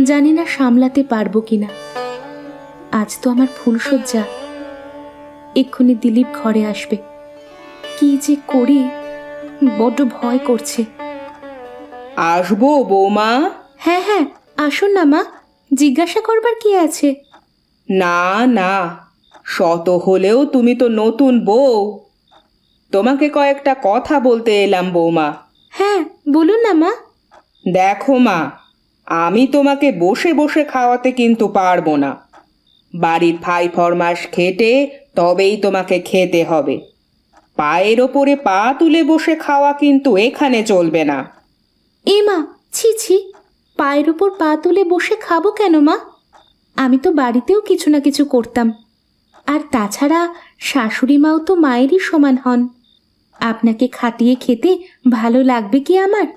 জানি না সামলাতে পারবো কিনা। আজ তো আমার ফুলশয্যা, এক্ষুনি দিলীপ ঘরে আসবে। কি যে করি, বড্ড ভয় করছে। আসবো বৌমা? হ্যাঁ হ্যাঁ, আসুন না মা, জিজ্ঞাসা করবার কি আছে? না না, শত হলেও তুমি তো নতুন বউ। তোমাকে কয়েকটা কথা বলতে এলাম বৌমা। হ্যাঁ, বলুন না মা। দেখো মা, আমি তোমাকে বসে বসে খাওয়াতে কিন্তু পারবো না। বাড়ির ফাই ফরমাস খেটে তবেই তোমাকে খেতে হবে। পায়ের ওপরে পা তুলে বসে খাওয়া কিন্তু এখানে চলবে না। এ মা, ছি ছি, পায়ের উপর পা তুলে বসে খাবো কেন মা? আমি তো বাড়িতেও কিছু না কিছু করতাম। আর তাছাড়া শাশুড়ি মাও তো মায়েরই সমান হন। আপনাকে খাটিয়ে খেতে ভালো লাগবে কি আমার?